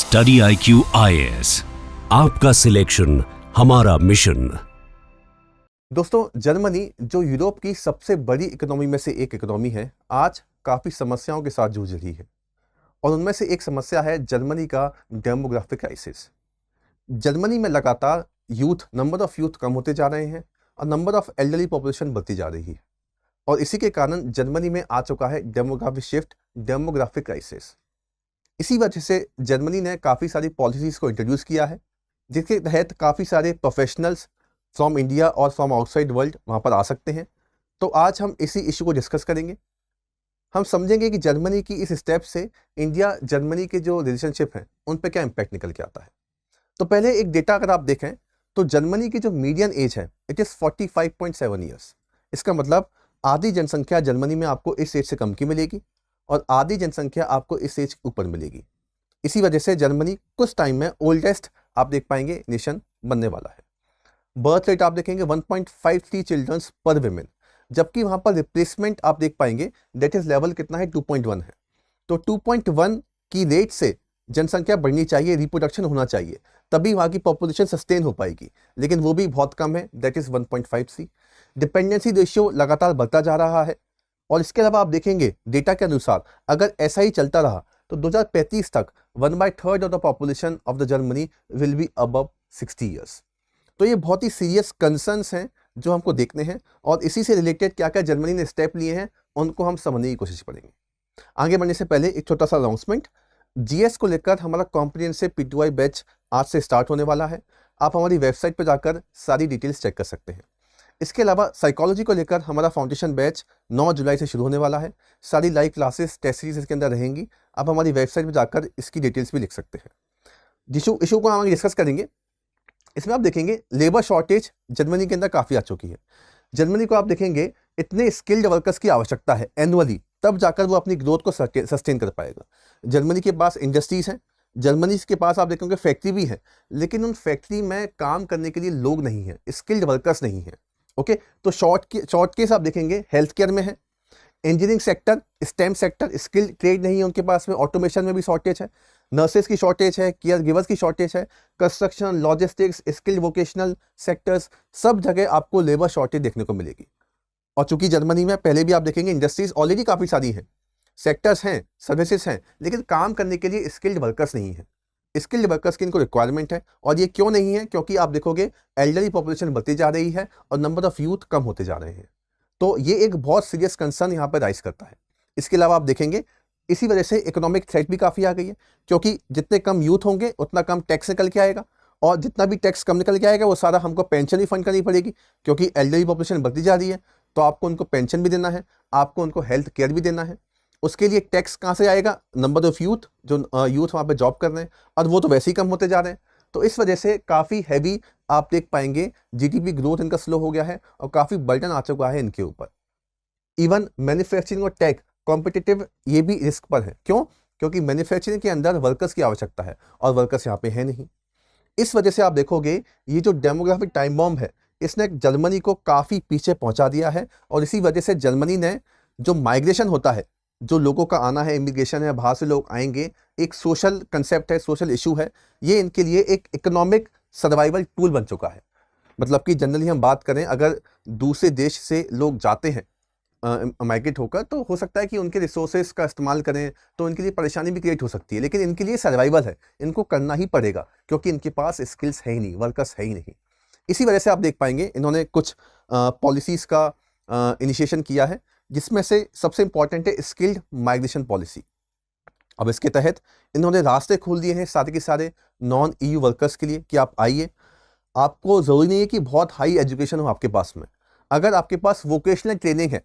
Study IQ IAS, आपका selection हमारा mission. दोस्तों, जर्मनी जो यूरोप की सबसे बड़ी इकोनॉमी में से एक इकोनॉमी है, आज काफ़ी समस्याओं के साथ जूझ रही है। और उनमें से एक समस्या है जर्मनी का डेमोग्राफिक क्राइसिस। जर्मनी में लगातार नंबर ऑफ यूथ कम होते जा रहे हैं और नंबर ऑफ एल्डरली पॉपुलेशन बढ़ती जा रही है। और इसी के कारण जर्मनी में आ चुका है डेमोग्राफिक शिफ्ट, डेमोग्राफिक क्राइसिस। इसी वजह से जर्मनी ने काफ़ी सारी पॉलिसीज़ को इंट्रोड्यूस किया है, जिसके तहत काफ़ी सारे प्रोफेशनल्स फ्रॉम इंडिया और फ्रॉम आउटसाइड वर्ल्ड वहाँ पर आ सकते हैं। तो आज हम इसी इशू को डिस्कस करेंगे। हम समझेंगे कि जर्मनी की इस स्टेप से इंडिया जर्मनी के जो रिलेशनशिप हैं उन पे क्या इम्पैक्ट निकल के आता है। तो पहले एक डेटा अगर आप देखें तो जर्मनी की जो मीडियन एज है इट इज़ 45.7 ईयर्स। इसका मतलब आधी जनसंख्या जर्मनी में आपको इस एज से कम की मिलेगी और आधी जनसंख्या आपको इस एज के ऊपर मिलेगी। इसी वजह से जर्मनी कुछ टाइम में ओल्डेस्ट आप देख पाएंगे नेशन बनने वाला है। बर्थ रेट आप देखेंगे 1.53 चिल्ड्रंस पर विमेन, जबकि वहाँ पर रिप्लेसमेंट आप देख पाएंगे दैट इज लेवल कितना है 2.1 है। तो 2.1 की रेट से जनसंख्या बढ़नी चाहिए, रिप्रोडक्शन होना चाहिए, तभी वहाँ की पॉपुलेशन सस्टेन हो पाएगी, लेकिन वो भी बहुत कम है, दैट इज 1.53। डिपेंडेंसी रेशियो लगातार बढ़ता जा रहा है। और इसके अलावा आप देखेंगे डेटा के अनुसार अगर ऐसा ही चलता रहा तो 2035 तक 1/3 of the population of the Germany will be above 60 years. तो ये बहुत ही सीरियस कंसर्न्स हैं जो हमको देखने हैं, और इसी से रिलेटेड क्या क्या जर्मनी ने स्टेप लिए हैं उनको हम समझने की कोशिश करेंगे। आगे बढ़ने से पहले एक छोटा सा अनाउंसमेंट। जीएस को लेकर हमारा कॉम्प्रिहेंसिव P2I बैच आज से स्टार्ट होने वाला है। आप हमारी वेबसाइट पर जाकर सारी डिटेल्स चेक कर सकते हैं। इसके अलावा साइकोलॉजी को लेकर हमारा फाउंडेशन बैच 9 जुलाई से शुरू होने वाला है। सारी लाइव क्लासेस, टेस्ट सीरीज इसके अंदर रहेंगी। आप हमारी वेबसाइट पर जाकर इसकी डिटेल्स भी लिख सकते हैं। इशू को हम आगे डिस्कस करेंगे। इसमें आप देखेंगे लेबर शॉर्टेज जर्मनी के अंदर काफ़ी आ चुकी है। जर्मनी को आप देखेंगे इतने स्किल्ड वर्कर्स की आवश्यकता है एनुअली, तब जाकर वो अपनी ग्रोथ को सस्टेन कर पाएगा। जर्मनी के पास इंडस्ट्रीज हैं, जर्मनी के पास आप देखेंगे फैक्ट्री भी है, लेकिन उन फैक्ट्री में काम करने के लिए लोग नहीं हैं, स्किल्ड वर्कर्स नहीं हैं। ओके, तो शॉर्ट केस आप देखेंगे हेल्थ केयर में है, engineering sector, stem sector, skilled trade नहीं है उनके पास में, ऑटोमेशन में भी शॉर्टेज है, नर्सेज की शॉर्टेज है, केयर गिवर्स की शॉर्टेज है, construction, logistics, skilled vocational sectors, सब जगह आपको लेबर शॉर्टेज देखने को मिलेगी। और चूंकि जर्मनी में पहले भी आप देखेंगे इंडस्ट्रीज ऑलरेडी काफ़ी सारी हैं, सेक्टर्स हैं, सर्विसेज हैं, लेकिन काम करने के लिए स्किल्ड वर्कर्स नहीं है। स्किल्ड वर्कर्स की इनको रिक्वायरमेंट है। और ये क्यों नहीं है? क्योंकि आप देखोगे एल्डरली पॉपुलेशन बढ़ती जा रही है और नंबर ऑफ यूथ कम होते जा रहे हैं। तो ये एक बहुत सीरियस कंसर्न यहाँ पर राइज करता है। इसके अलावा आप देखेंगे इसी वजह से इकोनॉमिक थ्रेट भी काफ़ी आ गई है, क्योंकि जितने कम यूथ होंगे उतना कम टैक्स निकल के आएगा, और जितना भी टैक्स कम निकल के आएगा वो सारा हमको पेंशन ही फंड करनी पड़ेगी, क्योंकि एल्डरली पॉपुलेशन बढ़ती जा रही है। तो आपको उनको पेंशन भी देना है, आपको उनको हेल्थ केयर भी देना है। उसके लिए टैक्स कहाँ से आएगा? नंबर ऑफ यूथ, जो यूथ वहाँ पे जॉब कर रहे हैं, और वो तो वैसे ही कम होते जा रहे हैं। तो इस वजह से काफ़ी हैवी आप देख पाएंगे जीडीपी ग्रोथ इनका स्लो हो गया है और काफ़ी बर्डन आ चुका है इनके ऊपर। इवन मैन्युफैक्चरिंग और टेक कॉम्पिटिटिव ये भी रिस्क पर है। क्यों? क्योंकि मैन्युफैक्चरिंग के अंदर वर्कर्स की आवश्यकता है और वर्कर्स यहाँ पे है नहीं। इस वजह से आप देखोगे ये जो डेमोग्राफिक टाइम बॉम्ब है इसने जर्मनी को काफ़ी पीछे पहुंचा दिया है। और इसी वजह से जर्मनी ने जो माइग्रेशन होता है, जो लोगों का आना है, इमिग्रेशन है, बाहर से लोग आएंगे, एक सोशल कंसेप्ट है, सोशल इशू है, ये इनके लिए एक इकोनॉमिक सर्वाइवल टूल बन चुका है। मतलब कि जनरली हम बात करें, अगर दूसरे देश से लोग जाते हैं माइग्रेट होकर, तो हो सकता है कि उनके रिसोर्सेज का इस्तेमाल करें तो इनके लिए परेशानी भी क्रिएट हो सकती है, लेकिन इनके लिए सर्वाइवल है, इनको करना ही पड़ेगा, क्योंकि इनके पास स्किल्स है ही नहीं, वर्कर्स है ही नहीं। इसी वजह से आप देख पाएंगे इन्होंने कुछ पॉलिसीज़ का इनिशिएशन किया है, जिसमें से सबसे इंपॉर्टेंट है स्किल्ड माइग्रेशन पॉलिसी। अब इसके तहत इन्होंने रास्ते खोल दिए हैं सारे के सारे नॉन EU वर्कर्स के लिए कि आप आइए। आपको ज़रूरी नहीं है कि बहुत हाई एजुकेशन हो आपके पास में। अगर आपके पास वोकेशनल ट्रेनिंग है,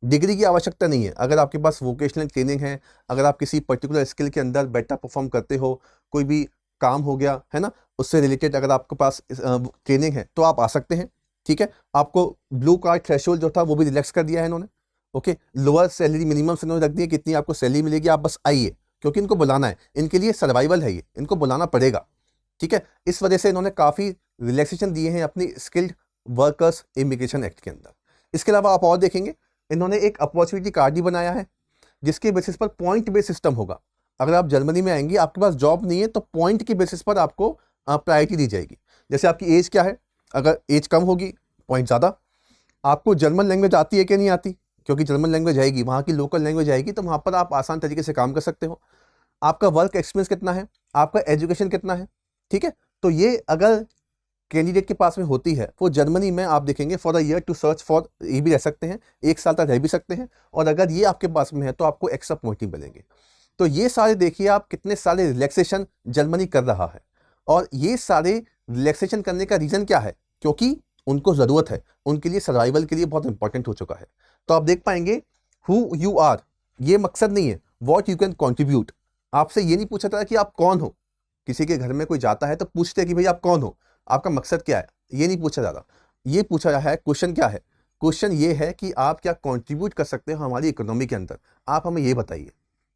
डिग्री की आवश्यकता नहीं है, अगर आपके पास वोकेशनल ट्रेनिंग है, अगर आप किसी पर्टिकुलर स्किल के अंदर बेटर परफॉर्म करते हो, कोई भी काम हो गया है ना, उससे रिलेटेड अगर आपके पास ट्रेनिंग है तो आप आ सकते हैं। ठीक है, आपको ब्लू कार्ड थ्रेशोल्ड जो था वो भी रिलैक्स कर दिया है इन्होंने। ओके, लोअर सैलरी मिनिमम से इन्होंने रख दिया कितनी आपको सैलरी मिलेगी, आप बस आइए, क्योंकि इनको बुलाना है, इनके लिए सर्वाइवल है, ये इनको बुलाना पड़ेगा। ठीक है, इस वजह से इन्होंने काफ़ी रिलैक्सेशन दिए हैं अपनी स्किल्ड वर्कर्स इमिग्रेशन एक्ट के अंदर। इसके अलावा आप और देखेंगे इन्होंने एक अपॉर्चुनिटी कार्ड भी बनाया है, जिसके बेसिस पर पॉइंट बेस्ड सिस्टम होगा। अगर आप जर्मनी में आएंगे, आपके पास जॉब नहीं है, तो पॉइंट के बेसिस पर आपको प्रायोरिटी दी जाएगी। जैसे आपकी एज क्या है, अगर एज कम होगी पॉइंट ज़्यादा। आपको जर्मन लैंग्वेज आती है कि नहीं आती, क्योंकि जर्मन लैंग्वेज आएगी, वहाँ की लोकल लैंग्वेज आएगी, तो वहाँ पर आप आसान तरीके से काम कर सकते हो। आपका वर्क एक्सपीरियंस कितना है, आपका एजुकेशन कितना है, ठीक है। तो ये अगर कैंडिडेट के पास में होती है, वो जर्मनी में आप देखेंगे for a year to search for, ये भी रह सकते हैं, 1 साल तक रह भी सकते हैं, और अगर ये आपके पास में है तो आपको एक्स्ट्रा पॉइंट मिलेंगे। तो ये सारे देखिए आप कितने सारे रिलैक्सेशन जर्मनी कर रहा है, और ये सारे रिलैक्सेशन करने का रीज़न क्या है, क्योंकि उनको ज़रूरत है, उनके लिए सर्वाइवल के लिए बहुत इंपॉर्टेंट हो चुका है। तो आप देख पाएंगे हु यू आर, ये मकसद नहीं है, वॉट यू कैन कॉन्ट्रीब्यूट। आपसे ये नहीं पूछा था कि आप कौन हो, किसी के घर में कोई जाता है तो पूछते हैं कि भाई आप कौन हो, आपका मकसद क्या है, ये नहीं पूछा जाता। ये पूछा जा है क्वेश्चन क्या है, क्वेश्चन ये है कि आप क्या कंट्रीब्यूट कर सकते हो हमारी इकोनॉमी के अंदर, आप हमें ये बताइए।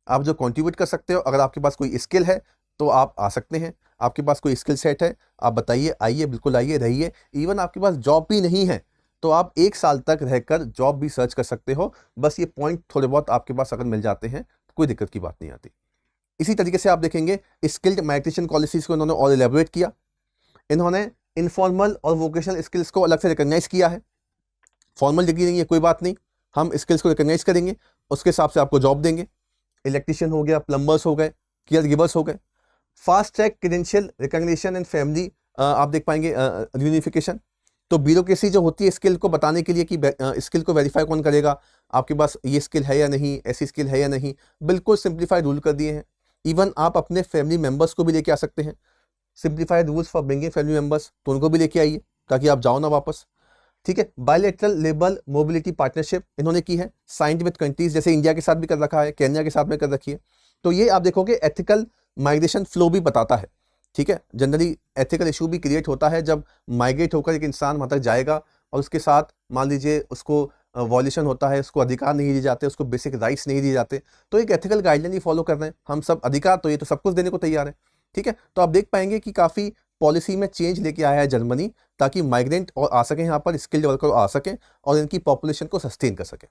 आप जो कंट्रीब्यूट कर सकते हो, अगर आपके पास कोई स्किल है तो आप आ सकते हैं, आपके पास कोई स्किल सेट है, आप बताइए, आइए, बिल्कुल आइए, रहिए। इवन आपके पास जॉब भी नहीं है तो आप 1 साल तक रहकर जॉब भी सर्च कर सकते हो। बस ये पॉइंट थोड़े बहुत आपके पास अगर मिल जाते हैं तो कोई दिक्कत की बात नहीं आती। इसी तरीके से आप देखेंगे स्किल्ड माइग्रेशन पॉलिसीज को इन्होंने और एलेबोरेट किया। इन्होंने इनफॉर्मल और वोकेशनल स्किल्स को अलग से रिकॉग्नाइज किया है। फॉर्मल डिग्री नहीं है, कोई बात नहीं, हम स्किल्स को रिकॉग्नाइज करेंगे, उसके हिसाब से आपको जॉब देंगे। इलेक्ट्रिशियन हो गया, प्लम्बर्स हो गए, केयर गिवर्स हो गए। Fast track credential recognition and family आप देख पाएंगे यूनिफिकेशन। तो ब्यूरोक्रेसी जो होती है स्किल को बताने के लिए कि स्किल को वेरीफाई कौन करेगा, आपके पास ये स्किल है या नहीं, ऐसी स्किल है या नहीं, बिल्कुल सिंप्लीफाइड रूल कर दिए हैं। इवन आप अपने फैमिली मेम्बर्स को भी लेके आ सकते हैं, simplified rules for bringing family members, तो उनको भी लेके आइए ताकि आप जाओ ना वापस, ठीक है। बायलैटरल लेबर मोबिलिटी पार्टनरशिप इन्होंने की है, साइंड विद कंट्रीज, जैसे इंडिया के साथ भी कर रखा है, केन्या के साथ में कर रखी है। तो ये आप देखोगे एथिकल माइग्रेशन फ्लो भी बताता है, ठीक है। जनरली एथिकल इशू भी क्रिएट होता है जब माइग्रेट होकर एक इंसान वहाँ तक जाएगा और उसके साथ मान लीजिए उसको वॉल्यूशन होता है, उसको अधिकार नहीं दिए जाते, उसको बेसिक राइट्स नहीं दिए जाते, तो एक एथिकल गाइडलाइन ही फॉलो कर रहे हैं हम सब। अधिकार तो ये तो सब कुछ देने को तैयार है, ठीक है। तो आप देख पाएंगे कि काफ़ी पॉलिसी में चेंज लेके आया है जर्मनी, ताकि माइग्रेंट और आ सकें यहाँ पर, स्किल्ड वर्कर आ सकें और इनकी पॉपुलेशन को सस्टेन कर सकें।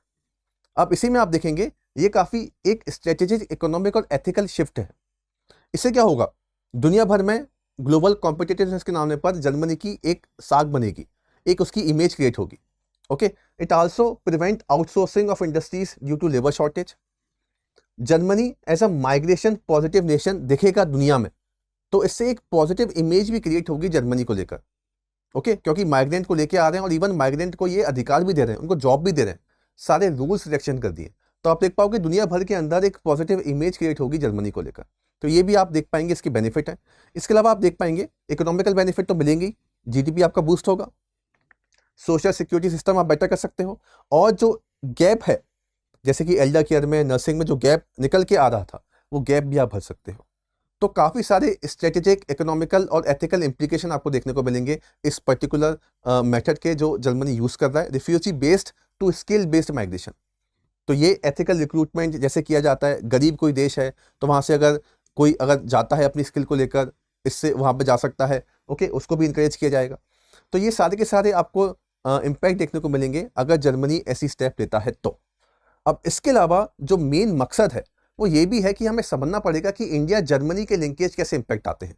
अब इसी में आप देखेंगे ये काफ़ी एक स्ट्रेटेजिक इकोनॉमिक और एथिकल शिफ्ट है। इससे क्या होगा, दुनिया भर में ग्लोबल कॉम्पिटिटिवनेस के नाम पर जर्मनी की एक साख बनेगी, एक उसकी इमेज क्रिएट होगी। Okay, it also prevent outsourcing of industries due to labour shortage. Germany as a migration positive nation दिखेगा दुनिया में, तो इससे एक पॉजिटिव इमेज भी क्रिएट होगी जर्मनी को लेकर। ओके, क्योंकि माइग्रेंट को लेके आ रहे हैं और इवन माइग्रेंट को ये अधिकार भी दे रहे हैं, उनको जॉब भी दे रहे हैं, सारे रूल्स सिलेक्शन कर दिए। तो आप देख पाओगे दुनिया भर के अंदर एक पॉजिटिव इमेज क्रिएट होगी जर्मनी को लेकर। तो ये भी आप देख पाएंगे, इसकी बेनिफिट है। इसके अलावा आप देख पाएंगे इकोनॉमिकल बेनिफिट तो मिलेंगे ही, जीडीपी आपका बूस्ट होगा, सोशल सिक्योरिटी सिस्टम आप बेटर कर सकते हो, और जो गैप है जैसे कि एल्डर केयर में, नर्सिंग में जो गैप निकल के आ रहा था, वो गैप भी आप भर सकते हो। तो काफ़ी सारे स्ट्रेटेजिक, इकोनॉमिकल और एथिकल इम्प्लीकेशन आपको देखने को मिलेंगे इस पर्टिकुलर मेथड के जो जर्मनी यूज़ कर रहा है, refugee based to skill based migration. तो ये एथिकल रिक्रूटमेंट जैसे किया जाता है, गरीब कोई देश है तो वहाँ से अगर कोई जाता है अपनी स्किल को लेकर, इससे वहाँ पे जा सकता है, ओके, उसको भी इंकरेज किया जाएगा। तो ये सारे के सारे आपको इम्पैक्ट देखने को मिलेंगे अगर जर्मनी ऐसी स्टेप लेता है तो। अब इसके अलावा जो मेन मकसद है वो ये भी है कि हमें समझना पड़ेगा कि इंडिया जर्मनी के लिंकेज कैसे इम्पैक्ट आते हैं।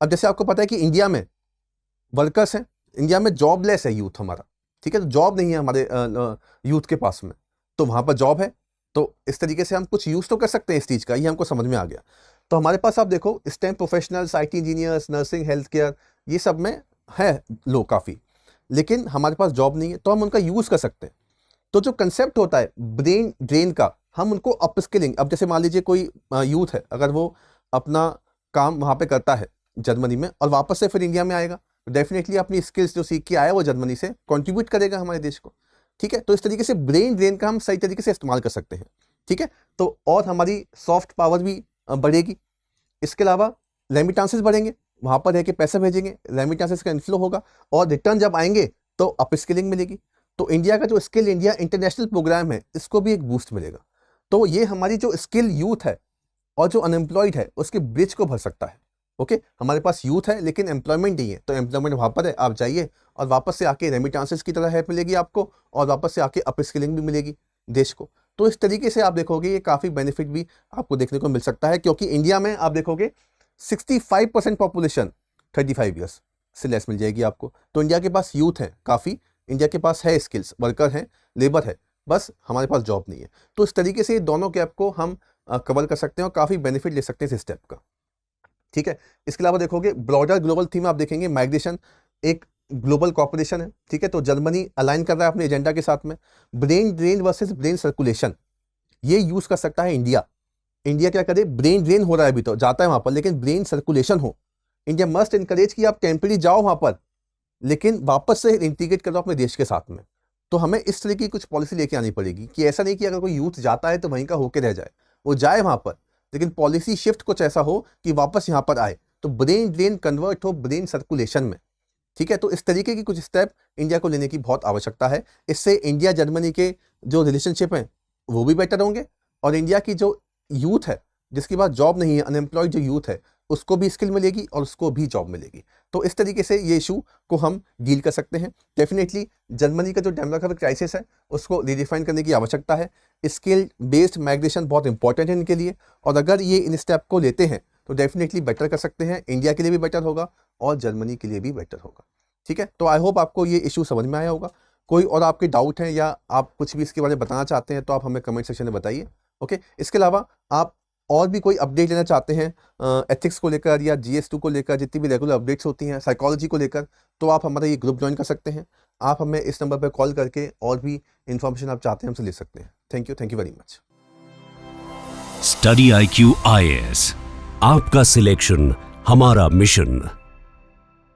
अब जैसे आपको पता है कि इंडिया में वर्कर्स हैं, इंडिया में जॉबलेस है यूथ हमारा, ठीक है, तो जॉब नहीं है हमारे यूथ के पास में, तो वहाँ पर जॉब है, तो इस तरीके से हम कुछ यूज़ तो कर सकते हैं इस चीज़ का, ये हमको समझ में आ गया। तो हमारे पास आप देखो stem professionals, IT engineers, nursing, health care, ये सब में है लोग काफ़ी, लेकिन हमारे पास जॉब नहीं है, तो हम उनका यूज़ कर सकते हैं। तो जो कंसेप्ट होता है ब्रेन ड्रेन का, हम उनको अपस्किलिंग, अब जैसे मान लीजिए कोई यूथ है, अगर वो अपना काम वहाँ पे करता है जर्मनी में और वापस से फिर इंडिया में आएगा, तो डेफिनेटली अपनी स्किल्स जो सीख के आया वो जर्मनी से कंट्रीब्यूट करेगा हमारे देश को, ठीक है। तो इस तरीके से ब्रेन ड्रेन का हम सही तरीके से इस्तेमाल कर सकते हैं, ठीक है। तो और हमारी सॉफ्ट पावर भी बढ़ेगी। इसके अलावा रेमिटेंसेस बढ़ेंगे, वहाँ पर रह के पैसे भेजेंगे, रेमिटेंसेस का इन्फ्लो होगा, और रिटर्न जब आएंगे तो अपस्किलिंग मिलेगी। तो इंडिया का जो स्किल इंडिया इंटरनेशनल प्रोग्राम है, इसको भी एक बूस्ट मिलेगा। तो ये हमारी जो स्किल यूथ है और जो अनएम्प्लॉयड है उसके ब्रिज को भर सकता है। ओके, हमारे पास यूथ है लेकिन एम्प्लॉयमेंट नहीं है, तो एम्प्लॉयमेंट वहाँ पर है, आप जाइए और वापस से आके रेमिटेंसेस की तरह हेल्प मिलेगी आपको, और वापस से आके अपस्किलिंग भी मिलेगी देश को। तो इस तरीके से आप देखोगे ये काफ़ी बेनिफिट भी आपको देखने को मिल सकता है, क्योंकि इंडिया में आप देखोगे 65% पॉपुलेशन 35 ईयर्स से लेस मिल जाएगी आपको। तो इंडिया के पास यूथ है काफ़ी, इंडिया के पास है स्किल्स, वर्कर हैं, लेबर है, बस हमारे पास जॉब नहीं है। तो इस तरीके से ये दोनों गैप को हम कवर कर सकते हैं और काफ़ी बेनिफिट ले सकते हैं इस स्टेप का। ठीक है, इसके अलावा देखोगे ब्रॉडर ग्लोबल थीम आप देखेंगे, माइग्रेशन एक ग्लोबल कॉर्पोरेशन है। ठीक है, तो जर्मनी अलाइन कर रहा है अपने एजेंडा के साथ में। Brain drain versus brain circulation ये यूज कर सकता है इंडिया। इंडिया क्या करे, ब्रेन ड्रेन हो रहा है अभी तो जाता है वहां पर, लेकिन ब्रेन सर्कुलेशन हो। इंडिया मस्ट इनकरेज कि आप टेम्पररी जाओ वहां पर, लेकिन वापस से इंटीग्रेट करो अपने देश के साथ में। तो हमें इस तरह की कुछ पॉलिसी लेके आनी पड़ेगी कि ऐसा नहीं कि अगर कोई यूथ जाता है तो वहीं का होके रह जाए, वो जाए वहां पर, लेकिन पॉलिसी शिफ्ट कुछ ऐसा हो कि वापस यहाँ पर आए, तो ब्रेन ड्रेन कन्वर्ट हो ब्रेन सर्कुलेशन में। ठीक है, तो इस तरीके की कुछ स्टेप इंडिया को लेने की बहुत आवश्यकता है। इससे इंडिया जर्मनी के जो रिलेशनशिप हैं वो भी बेटर होंगे, और इंडिया की जो यूथ है जिसके पास जॉब नहीं है, अनएम्प्लॉयड जो यूथ है, उसको भी स्किल मिलेगी और उसको भी जॉब मिलेगी। तो इस तरीके से ये इशू को हम डील कर सकते हैं। डेफिनेटली जर्मनी का जो डेमोग्राफिक क्राइसिस है उसको रिडिफाइन करने की आवश्यकता है। स्किल बेस्ड माइग्रेशन बहुत इंपॉर्टेंट है इनके लिए, और अगर ये इन स्टेप को लेते हैं तो डेफिनेटली बेटर कर सकते हैं। इंडिया के लिए भी बेटर होगा और जर्मनी के लिए भी बेटर होगा। ठीक है, तो आई होप आपको ये इशू समझ में आया होगा। कोई और आपके डाउट हैं या आप कुछ भी इसके बारे में बताना चाहते हैं तो आप हमें कमेंट सेक्शन में बताइए। ओके, इसके अलावा आप और भी कोई अपडेट लेना चाहते हैं एथिक्स को लेकर या GS2 को लेकर, जितनी भी रेगुलर अपडेट्स होती हैं साइकोलॉजी को लेकर, तो आप हमारा ये ग्रुप ज्वाइन कर सकते हैं। आप हमें इस नंबर पर कॉल करके और भी इंफॉर्मेशन आप चाहते हैं हमसे ले सकते हैं। Thank you very much. Study IQ IAS, आपका सिलेक्शन हमारा मिशन।